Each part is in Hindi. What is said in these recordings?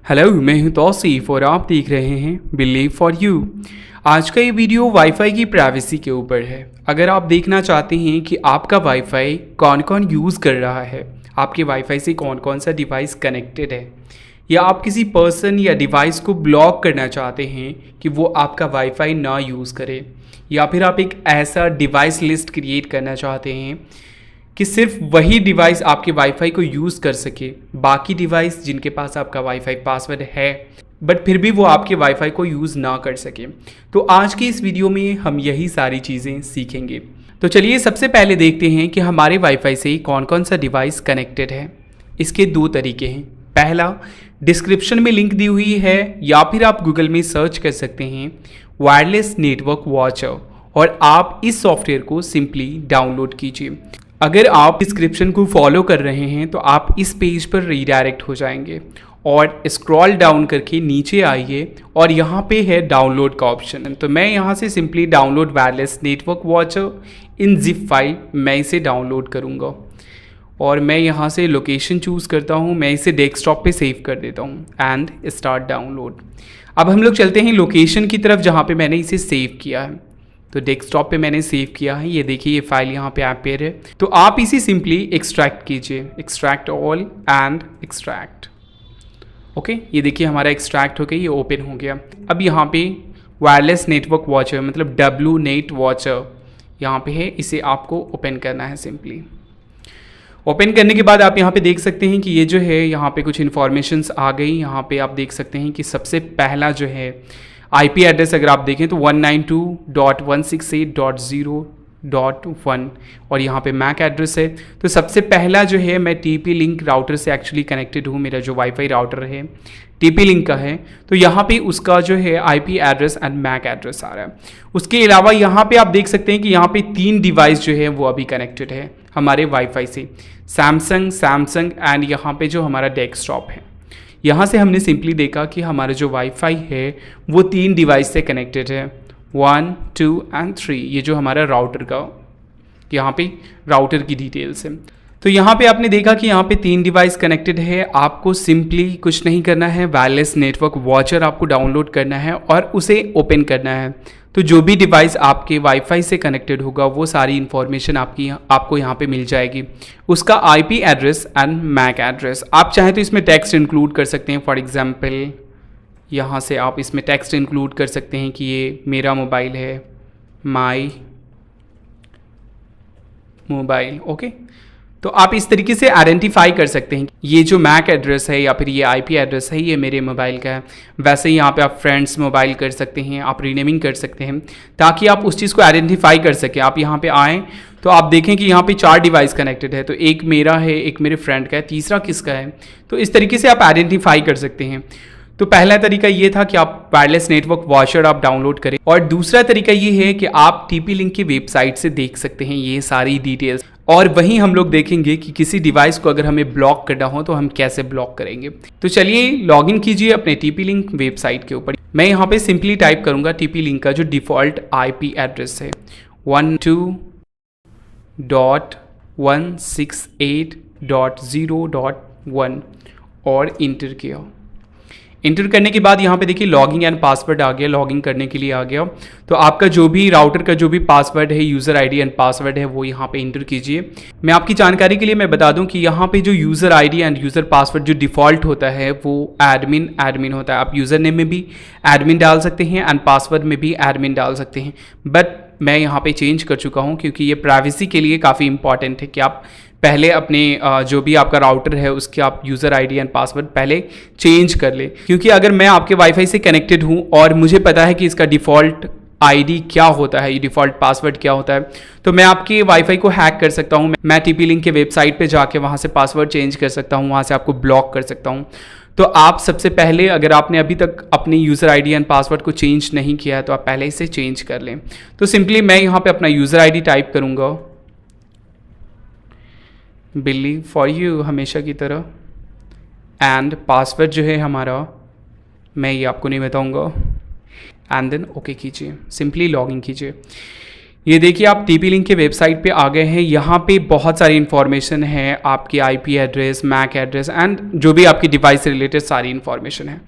हेलो, मैं हूं तौसीफ और आप देख रहे हैं बिलीव फॉर यू। आज का ये वीडियो वाईफाई की प्राइवेसी के ऊपर है। अगर आप देखना चाहते हैं कि आपका वाईफाई कौन कौन यूज़ कर रहा है, आपके वाईफाई से कौन कौन सा डिवाइस कनेक्टेड है, या आप किसी पर्सन या डिवाइस को ब्लॉक करना चाहते हैं कि वो आपका वाईफाई ना यूज़ करे, या फिर आप एक ऐसा डिवाइस लिस्ट क्रिएट करना चाहते हैं कि सिर्फ वही डिवाइस आपके वाईफाई को यूज़ कर सके, बाकी डिवाइस जिनके पास आपका वाईफाई पासवर्ड है बट फिर भी वो आपके वाईफाई को यूज़ ना कर सके। तो आज की इस वीडियो में हम यही सारी चीज़ें सीखेंगे। तो चलिए सबसे पहले देखते हैं कि हमारे वाईफाई से कौन कौन सा डिवाइस कनेक्टेड है। इसके दो तरीके हैं। पहला, डिस्क्रिप्शन में लिंक दी हुई है या फिर आप गूगल में सर्च कर सकते हैं वायरलेस नेटवर्क वॉचर और आप इस सॉफ्टवेयर को सिंपली डाउनलोड कीजिए। अगर आप डिस्क्रिप्शन को फॉलो कर रहे हैं तो आप इस पेज पर रीडायरेक्ट हो जाएंगे और स्क्रॉल डाउन करके नीचे आइए और यहाँ पे है डाउनलोड का ऑप्शन। तो मैं यहाँ से simply download wireless network watcher in zip file मैं इसे डाउनलोड करूँगा और मैं यहाँ से लोकेशन चूज़ करता हूँ। मैं इसे डेस्कटॉप पे सेव कर देता हूँ एंड स्टार्ट डाउनलोड। अब हम लोग चलते हैं लोकेशन की तरफ जहाँ पे मैंने इसे सेव किया है। तो डेस्कटॉप पे मैंने सेव किया है, ये देखिए ये फाइल यहाँ पे अपेयर है। तो आप इसे सिंपली एक्सट्रैक्ट कीजिए, extract all and extract. Okay, ये देखिए हमारा एक्सट्रैक्ट हो गया, ये ओपन हो गया। अब यहाँ पे वायरलेस नेटवर्क वॉचर मतलब WNET वॉचर यहाँ पे है, इसे आपको ओपन करना है। सिंपली ओपन करने के बाद आप यहाँ पे देख सकते हैं कि ये जो है यहाँ पे कुछ इन्फॉर्मेशंस आ गई। यहाँ पे आप देख सकते हैं कि सबसे पहला जो है IP एड्रेस अगर आप देखें तो 192.168.0.1 और यहाँ पे मैक एड्रेस है। तो सबसे पहला जो है मैं TP लिंक राउटर से एक्चुअली कनेक्टेड हूँ। मेरा जो वाईफाई राउटर है TP लिंक का है, तो यहाँ पे उसका जो है IP address and MAC address आ रहा है। उसके अलावा यहाँ पे आप देख सकते हैं कि यहाँ पे 3 डिवाइस जो है वो अभी कनेक्टेड है हमारे वाईफाई से, सैमसंग एंड यहाँ पे जो हमारा डेस्कटॉप है। यहाँ से हमने सिंपली देखा कि हमारा जो वाईफाई है वो 3 डिवाइस से कनेक्टेड है, 1, 2 एंड 3। ये जो हमारा राउटर का यहाँ पे राउटर की डिटेल्स है। तो यहाँ पे आपने देखा कि यहाँ पे 3 डिवाइस कनेक्टेड है। आपको सिंपली कुछ नहीं करना है, वायरलेस नेटवर्क वॉचर आपको डाउनलोड करना है और उसे ओपन करना है। तो जो भी डिवाइस आपके वाईफाई से कनेक्टेड होगा वो सारी इन्फॉर्मेशन आपको यहाँ पे मिल जाएगी, उसका IP address and MAC address. आप चाहें तो इसमें टेक्स्ट इंक्लूड कर सकते हैं। फॉर एग्जांपल यहाँ से आप इसमें टेक्स्ट इंक्लूड कर सकते हैं कि ये मेरा मोबाइल है, माई मोबाइल। ओके, तो आप इस तरीके से आइडेंटिफाई कर सकते हैं ये जो मैक एड्रेस है या फिर ये IP एड्रेस है ये मेरे मोबाइल का है। वैसे ही यहाँ पे आप फ्रेंड्स मोबाइल कर सकते हैं, आप रीनेमिंग कर सकते हैं ताकि आप उस चीज़ को आइडेंटिफाई कर सकें। आप यहाँ पे आएँ तो आप देखें कि यहाँ पे 4 डिवाइस कनेक्टेड है, तो एक मेरा है, एक मेरे फ्रेंड का है, तीसरा किसका है। तो इस तरीके से आप आइडेंटिफाई कर सकते हैं। तो पहला तरीका ये था कि आप वायरलेस नेटवर्क वॉचर आप डाउनलोड करें, और दूसरा तरीका ये है कि आप TP लिंक की वेबसाइट से देख सकते हैं ये सारी डिटेल्स। और वहीं हम लोग देखेंगे कि किसी डिवाइस को अगर हमें ब्लॉक करना हो तो हम कैसे ब्लॉक करेंगे। तो चलिए लॉगिन कीजिए अपने TP लिंक वेबसाइट के ऊपर। मैं यहाँ पे सिंपली टाइप करूँगा TP लिंक का जो डिफ़ॉल्ट IP एड्रेस है 12.168.0.1 और इंटर किया। इंटर करने के बाद यहाँ पे देखिए लॉगिन एंड पासवर्ड आ गया, लॉगिन करने के लिए आ गया। तो आपका जो भी राउटर का जो भी पासवर्ड है, यूज़र ID एंड पासवर्ड है, वो यहाँ पे इंटर कीजिए। मैं आपकी जानकारी के लिए मैं बता दूं कि यहाँ पे जो user ID end user password जो डिफ़ॉल्ट होता है वो एडमिन होता है। आप यूज़र नेम में भी एडमिन डाल सकते हैं एंड पासवर्ड में भी एडमिन डाल सकते हैं, बट मैं यहाँ पे चेंज कर चुका हूँ क्योंकि ये प्राइवेसी के लिए काफ़ी इंपॉर्टेंट है कि आप पहले अपने जो भी आपका राउटर है उसके आप यूज़र ID एंड पासवर्ड पहले चेंज कर ले। क्योंकि अगर मैं आपके वाईफाई से कनेक्टेड हूँ और मुझे पता है कि इसका डिफ़ॉल्ट ID क्या होता है, ये डिफ़ॉल्ट पासवर्ड क्या होता है, तो मैं आपके वाईफाई को हैक कर सकता हूँ। मैं TP लिंक के वेबसाइट पे जाके वहाँ से पासवर्ड चेंज कर सकता हूँ, वहाँ से आपको ब्लॉक कर सकता हूँ। तो आप सबसे पहले अगर आपने अभी तक अपनी यूज़र ID एंड पासवर्ड को चेंज नहीं किया है तो आप पहले इसे चेंज कर लें। तो सिंपली मैं यहाँ पे अपना यूज़र ID टाइप करूँगा, बिलीव फॉर यू हमेशा की तरह, एंड पासवर्ड जो है हमारा मैं ये आपको नहीं बताऊँगा, एंड देन ओके कीजिए, सिंपली लॉगिन कीजिए। ये देखिए आप TP लिंक के वेबसाइट पे आ गए हैं। यहाँ पे बहुत सारी इन्फॉर्मेशन है, आपकी IP address, MAC address and जो भी आपकी डिवाइस से रिलेटेड सारी इन्फॉर्मेशन है।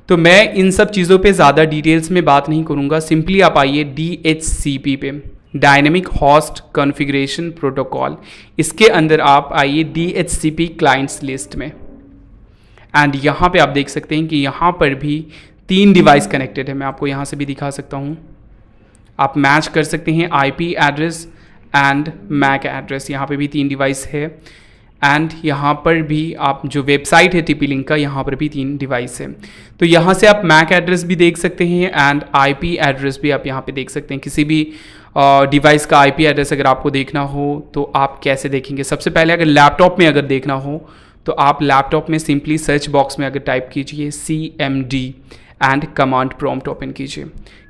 तो मैं इन सब चीज़ों पे ज़्यादा डिटेल्स में बात नहीं करूँगा। सिंपली आप आइए DHCP पे, डायनेमिक होस्ट कॉन्फ़िगरेशन प्रोटोकॉल, इसके अंदर आप आइए DHCP क्लाइंट्स लिस्ट में एंड यहाँ पे आप देख सकते हैं कि यहाँ पर भी 3 डिवाइस कनेक्टेड है। मैं आपको यहाँ से भी दिखा सकता हूँ, आप मैच कर सकते हैं IP address and MAC address. यहाँ पे भी 3 डिवाइस है एंड यहाँ पर भी आप जो वेबसाइट है TP लिंक का, यहाँ पर भी 3 डिवाइस है। तो यहाँ से आप मैक एड्रेस भी देख सकते हैं एंड IP एड्रेस भी आप यहाँ पे देख सकते हैं। किसी भी डिवाइस का IP एड्रेस अगर आपको देखना हो तो आप कैसे देखेंगे? सबसे पहले अगर लैपटॉप में अगर देखना हो तो आप लैपटॉप में सिंपली सर्च बॉक्स में अगर टाइप कीजिए CMD and command prompt open कीजिए।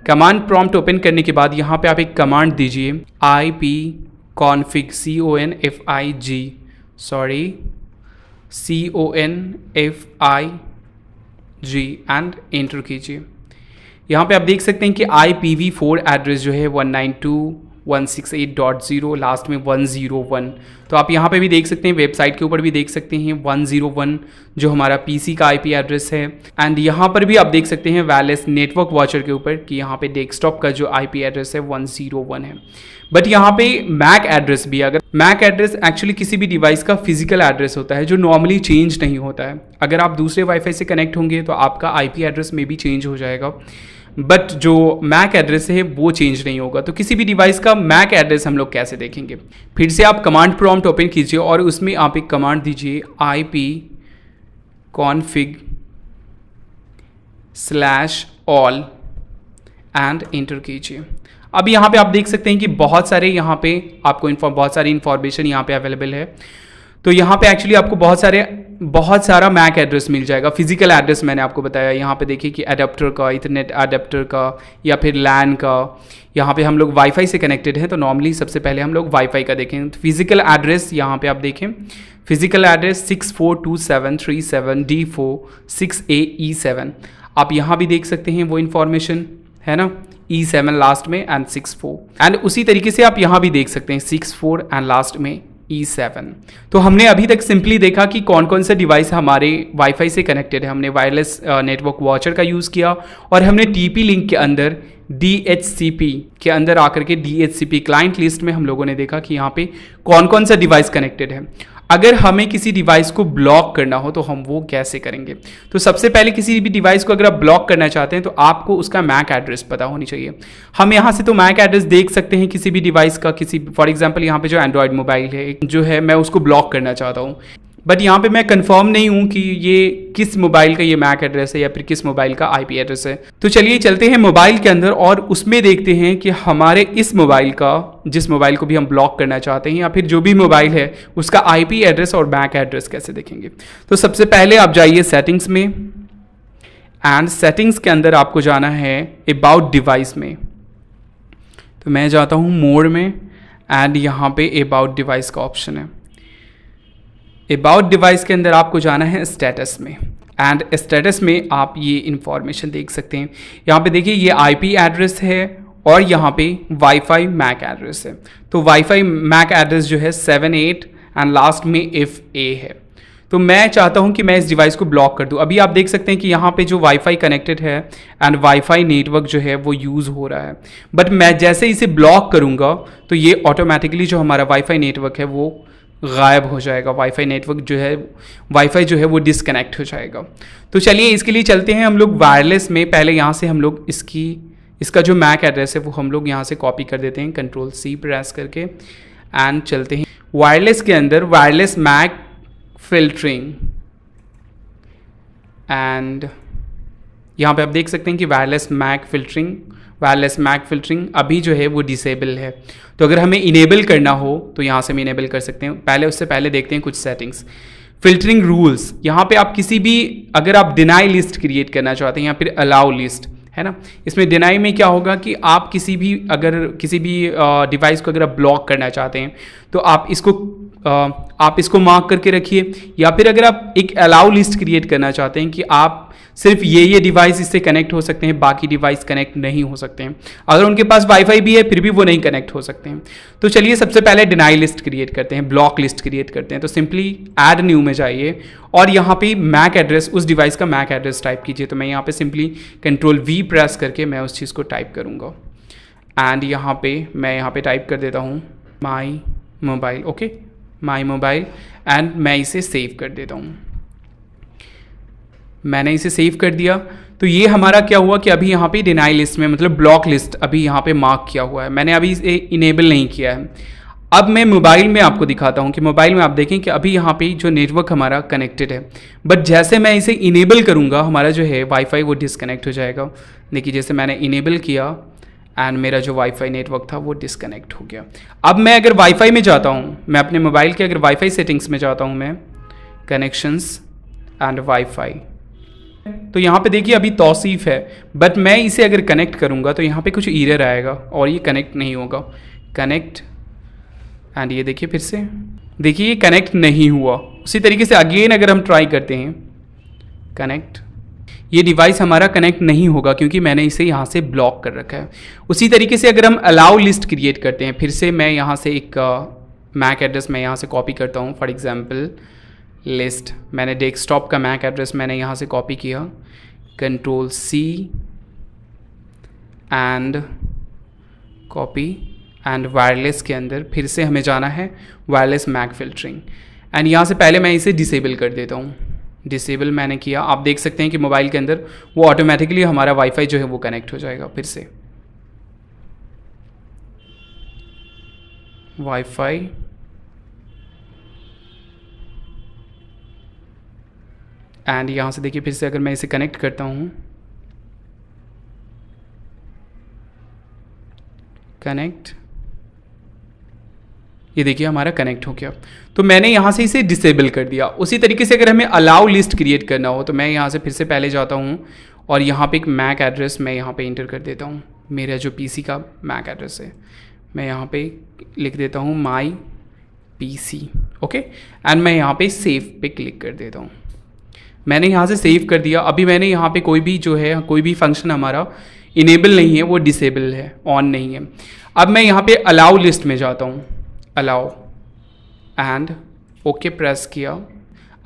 कमांड प्रॉम्प्ट ओपन करने के बाद यहाँ पे आप एक कमांड दीजिए ipconfig CONFIG एंड एंटर कीजिए। यहाँ पे आप देख सकते हैं कि IPv4 एड्रेस जो है 192.168.0 लास्ट में 101। तो आप यहाँ पे भी देख सकते हैं, वेबसाइट के ऊपर भी देख सकते हैं 101 जो हमारा PC का IP एड्रेस है एंड यहाँ पर भी आप देख सकते हैं वायरलेस नेटवर्क वॉचर के ऊपर कि यहाँ पे डेस्कटॉप का जो IP एड्रेस है 101 है। बट यहाँ पे मैक एड्रेस भी, अगर मैक एड्रेस एक्चुअली किसी भी डिवाइस का फिजिकल एड्रेस होता है जो नॉर्मली चेंज नहीं होता है। अगर आप दूसरे वाईफाई से कनेक्ट होंगे तो आपका IP एड्रेस में भी चेंज हो जाएगा, बट जो मैक एड्रेस है वो चेंज नहीं होगा। तो किसी भी डिवाइस का मैक एड्रेस हम लोग कैसे देखेंगे? फिर से आप कमांड प्रॉम्प्ट ओपन कीजिए और उसमें आप एक कमांड दीजिए ipconfig/all एंड इंटर कीजिए। अब यहाँ पे आप देख सकते हैं कि बहुत सारी इंफॉर्मेशन यहाँ पे अवेलेबल है। तो यहाँ पे एक्चुअली आपको बहुत सारा मैक एड्रेस मिल जाएगा। फिजिकल एड्रेस मैंने आपको बताया, यहाँ पे देखिए कि अडेप्टर का, इथरनेट अडेप्टर का या फिर लैन का। यहाँ पे हम लोग वाईफाई से कनेक्टेड हैं तो नॉर्मली सबसे पहले हम लोग वाईफाई का देखें। तो फिजिकल एड्रेस यहाँ पे आप देखें, फिजिकल एड्रेस 642737D4 6AE7। आप यहाँ भी देख सकते हैं वो इन्फॉर्मेशन है ना, E7 लास्ट में एंड 64 एंड उसी तरीके से आप यहाँ भी देख सकते हैं 64 एंड लास्ट में E7। तो हमने अभी तक सिंपली देखा कि कौन कौन से डिवाइस हमारे वाईफाई से कनेक्टेड है। हमने वायरलेस नेटवर्क वॉचर का यूज़ किया और हमने TP लिंक के अंदर DHCP के अंदर आकर के DHCP क्लाइंट लिस्ट में हम लोगों ने देखा कि यहाँ पे कौन कौन सा डिवाइस कनेक्टेड है। अगर हमें किसी डिवाइस को ब्लॉक करना हो तो हम वो कैसे करेंगे? तो सबसे पहले किसी भी डिवाइस को अगर आप ब्लॉक करना चाहते हैं तो आपको उसका मैक एड्रेस पता होनी चाहिए। हम यहाँ से तो मैक एड्रेस देख सकते हैं किसी भी डिवाइस का, फॉर एग्जांपल यहाँ पे जो एंड्रॉयड मोबाइल है जो है, मैं उसको ब्लॉक करना चाहता हूँ, बट यहाँ पे मैं कंफर्म नहीं हूँ कि ये किस मोबाइल का ये मैक एड्रेस है या फिर किस मोबाइल का IP एड्रेस है। तो चलिए चलते हैं मोबाइल के अंदर और उसमें देखते हैं कि हमारे इस मोबाइल का, जिस मोबाइल को भी हम ब्लॉक करना चाहते हैं या फिर जो भी मोबाइल है उसका IP एड्रेस और मैक एड्रेस कैसे देखेंगे। तो सबसे पहले आप जाइए सेटिंग्स में एंड सेटिंग्स के अंदर आपको जाना है अबाउट डिवाइस में। तो मैं जाता हूँ मोड में एंड यहाँ पे अबाउट डिवाइस का ऑप्शन है। अबाउट डिवाइस के अंदर आपको जाना है स्टेटस में एंड स्टेटस में आप ये इंफॉर्मेशन देख सकते हैं। यहाँ पे देखिए ये IP एड्रेस है और यहाँ पे वाईफाई मैक एड्रेस है। तो वाईफाई मैक एड्रेस जो है 78 एंड लास्ट में FA है। तो मैं चाहता हूँ कि मैं इस डिवाइस को ब्लॉक कर दूँ। अभी आप देख सकते हैं कि यहाँ पे जो वाईफाई कनेक्टेड है एंड वाईफाई नेटवर्क जो है वो यूज़ हो रहा है, बट मैं जैसे इसे ब्लॉक करूँगा तो ये ऑटोमेटिकली जो हमारा वाईफाई नेटवर्क है वो गायब हो जाएगा। वाईफाई नेटवर्क जो है, वाईफाई जो है वो डिसकनेक्ट हो जाएगा। तो चलिए इसके लिए चलते हैं हम लोग वायरलेस में। पहले यहाँ से हम लोग इसका जो मैक एड्रेस है वो हम लोग यहाँ से कॉपी कर देते हैं Ctrl+C प्रेस करके एंड चलते हैं वायरलेस के अंदर, वायरलेस मैक फिल्टरिंग एंड यहाँ पे आप देख सकते हैं कि वायरलेस मैक फिल्टरिंग अभी जो है वो डिसेबल है। तो अगर हमें इनेबल करना हो तो यहाँ से हम इनेबल कर सकते हैं। उससे पहले देखते हैं कुछ सेटिंग्स। फिल्टरिंग रूल्स, यहाँ पे आप किसी भी, अगर आप डिनाई लिस्ट क्रिएट करना चाहते हैं या फिर अलाउ लिस्ट है ना, इसमें डिनाई में क्या होगा कि आप किसी भी डिवाइस को अगर आप ब्लॉक करना चाहते हैं तो आप इसको आप इसको मार्क करके रखिए। या फिर अगर आप एक अलाउ लिस्ट क्रिएट करना चाहते हैं कि आप सिर्फ ये डिवाइस इससे कनेक्ट हो सकते हैं, बाकी डिवाइस कनेक्ट नहीं हो सकते हैं, अगर उनके पास वाईफाई भी है फिर भी वो नहीं कनेक्ट हो सकते हैं। तो चलिए सबसे पहले डिनाई लिस्ट क्रिएट करते हैं, ब्लॉक लिस्ट क्रिएट करते हैं। तो सिंपली ऐड न्यू में जाइए और यहाँ पे मैक एड्रेस, उस डिवाइस का मैक एड्रेस टाइप कीजिए। तो मैं यहाँ पे सिंपली Ctrl+V प्रेस करके मैं उस चीज़ को टाइप करूँगा एंड यहाँ पे मैं यहाँ पे टाइप कर देता हूँ my mobile. Okay, my mobile and मैं इसे सेव कर देता हूँ। मैंने इसे सेव कर दिया। तो ये हमारा क्या हुआ कि अभी यहाँ पे डिनाई लिस्ट में, मतलब ब्लॉक लिस्ट अभी यहाँ पे मार्क किया हुआ है, मैंने अभी इसे इनेबल नहीं किया है। अब मैं मोबाइल में आपको दिखाता हूँ कि मोबाइल में आप देखें कि अभी यहाँ पे जो नेटवर्क हमारा कनेक्टेड है, बट जैसे मैं इसे इनेबल करूँगा हमारा जो है वाईफाई वो डिसकनेक्ट हो जाएगा। देखिए जैसे मैंने इनेबल किया एंड मेरा जो वाईफाई नेटवर्क था वो डिसकनेक्ट हो गया। अब मैं अगर वाईफाई में जाता हूँ, मैं अपने मोबाइल के अगर वाईफाई सेटिंग्स में जाता हूँ, मैं कनेक्शंस एंड वाईफाई, तो यहाँ पे देखिए अभी तौसीफ है, बट मैं इसे अगर कनेक्ट करूँगा तो यहाँ पे कुछ एरर आएगा और ये कनेक्ट नहीं होगा। कनेक्ट एंड ये देखिए फिर से देखिए ये कनेक्ट नहीं हुआ। उसी तरीके से अगेन अगर हम ट्राई करते हैं कनेक्ट, ये डिवाइस हमारा कनेक्ट नहीं होगा क्योंकि मैंने इसे यहाँ से ब्लॉक कर रखा है। उसी तरीके से अगर हम अलाउ लिस्ट क्रिएट करते हैं, फिर से मैं यहाँ से एक मैक एड्रेस मैं यहाँ से कॉपी करता हूँ। फॉर एग्जांपल लिस्ट, मैंने डेस्कटॉप का मैक एड्रेस मैंने यहाँ से कॉपी किया, Ctrl+C and copy and wireless के अंदर फिर से हमें जाना है वायरलेस मैक फिल्टरिंग एंड यहाँ से पहले मैं इसे डिसेबल कर देता हूँ। डिसेबल मैंने किया, आप देख सकते हैं कि मोबाइल के अंदर वो ऑटोमेटिकली हमारा वाईफाई जो है वो कनेक्ट हो जाएगा। फिर से वाईफाई एंड यहाँ से देखिए फिर से अगर मैं इसे कनेक्ट करता हूँ, कनेक्ट, ये देखिए हमारा कनेक्ट हो गया। तो मैंने यहाँ से इसे डिसेबल कर दिया। उसी तरीके से अगर हमें अलाउ लिस्ट क्रिएट करना हो तो मैं यहाँ से फिर से पहले जाता हूँ और यहाँ पे एक मैक एड्रेस मैं यहाँ पे इंटर कर देता हूँ। मेरा जो पीसी का मैक एड्रेस है मैं यहाँ पे लिख देता हूँ माई पीसी। ओके, एंड मैं यहाँ पे सेव पे क्लिक कर देता हूँ। मैंने यहाँ से सेव कर दिया। अभी मैंने यहाँ पे कोई भी जो है कोई भी फंक्शन हमारा इनेबल नहीं है, वो डिसेबल है, ऑन नहीं है। अब मैं यहाँ पे अलाउ लिस्ट में जाता हूँ, अलाउ एंड ओके प्रेस किया।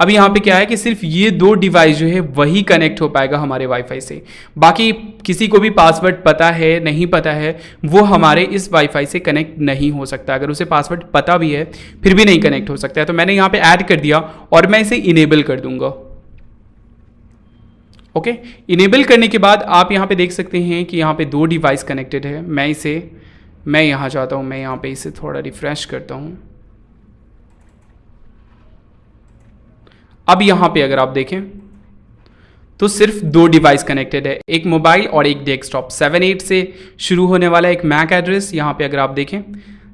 अब यहाँ पे क्या है कि सिर्फ ये दो डिवाइस जो है वही कनेक्ट हो पाएगा हमारे वाईफाई से। बाकी किसी को भी पासवर्ड पता है नहीं पता है वो हमारे इस वाईफाई से कनेक्ट नहीं हो सकता। अगर उसे पासवर्ड पता भी है फिर भी नहीं कनेक्ट हो सकता है। तो मैंने यहाँ पे ऐड कर दिया और मैं इसे इनेबल कर दूंगा। ओके, इनेबल करने के बाद आप यहाँ पे देख सकते हैं कि यहाँ पे दो डिवाइस कनेक्टेड है। मैं यहाँ जाता हूँ, मैं यहाँ पे इसे थोड़ा रिफ्रेश करता हूँ। अब यहाँ पे अगर आप देखें तो सिर्फ दो डिवाइस कनेक्टेड है, एक मोबाइल और एक डेस्कटॉप। 78 से शुरू होने वाला एक मैक एड्रेस, यहाँ पे अगर आप देखें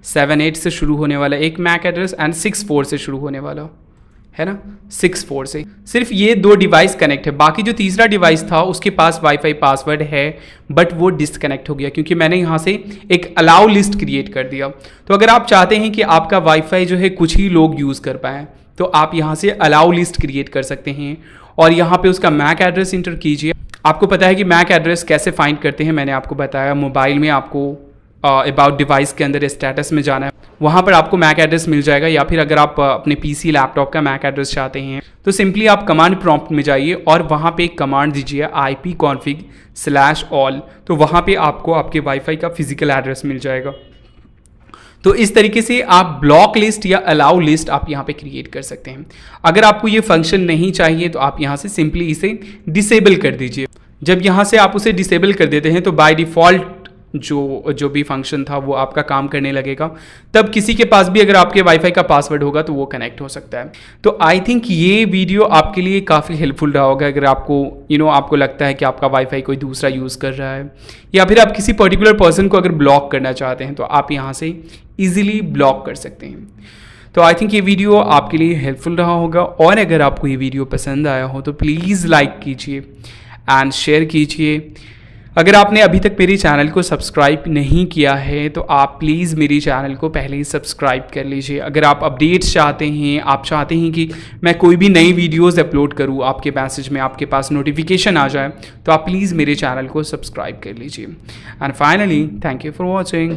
78 से शुरू होने वाला एक मैक एड्रेस एंड 64 से शुरू होने वाला है ना, 64 से। सिर्फ ये दो डिवाइस कनेक्ट है। बाकी जो तीसरा डिवाइस था उसके पास वाईफाई पासवर्ड है बट वो डिसकनेक्ट हो गया क्योंकि मैंने यहाँ से एक अलाउ लिस्ट क्रिएट कर दिया। तो अगर आप चाहते हैं कि आपका वाईफाई जो है कुछ ही लोग यूज़ कर पाएँ तो आप यहाँ से अलाउ लिस्ट क्रिएट कर सकते हैं और यहाँ पे उसका मैक एड्रेस इंटर कीजिए। आपको पता है कि मैक एड्रेस कैसे फाइंड करते हैं, मैंने आपको बताया। मोबाइल में आपको अबाउट डिवाइस के अंदर स्टेटस में जाना है, वहाँ पर आपको मैक एड्रेस मिल जाएगा। या फिर अगर आप अपने पीसी लैपटॉप का मैक एड्रेस चाहते हैं तो सिंपली आप कमांड प्रॉम्प्ट में जाइए और वहाँ पे एक कमांड दीजिए ipconfig/all, तो वहाँ पे आपको आपके वाईफाई का फिजिकल एड्रेस मिल जाएगा। तो इस तरीके से आप ब्लॉक लिस्ट या अलाउ लिस्ट आप यहाँ पे क्रिएट कर सकते हैं। अगर आपको ये फंक्शन नहीं चाहिए तो आप यहाँ से सिंपली इसे डिसेबल कर दीजिए। जब यहाँ से आप उसे डिसेबल कर देते हैं तो बाय डिफ़ॉल्ट जो भी फंक्शन था वो आपका काम करने लगेगा। तब किसी के पास भी अगर आपके वाईफाई का पासवर्ड होगा तो वो कनेक्ट हो सकता है। तो आई थिंक ये वीडियो आपके लिए काफ़ी हेल्पफुल रहा होगा। अगर आपको आपको लगता है कि आपका वाईफाई कोई दूसरा यूज़ कर रहा है या फिर आप किसी पर्टिकुलर पर्सन को अगर ब्लॉक करना चाहते हैं तो आप यहाँ से ईजिली ब्लॉक कर सकते हैं। तो आई थिंक ये वीडियो आपके लिए हेल्पफुल रहा होगा और अगर आपको ये वीडियो पसंद आया हो तो प्लीज़ लाइक कीजिए एंड शेयर कीजिए। अगर आपने अभी तक मेरे चैनल को सब्सक्राइब नहीं किया है तो आप प्लीज़ मेरे चैनल को पहले ही सब्सक्राइब कर लीजिए। अगर आप अपडेट्स चाहते हैं, आप चाहते हैं कि मैं कोई भी नई वीडियोस अपलोड करूं, आपके मैसेज में आपके पास नोटिफिकेशन आ जाए, तो आप प्लीज़ मेरे चैनल को सब्सक्राइब कर लीजिए। And finally thank you for watching.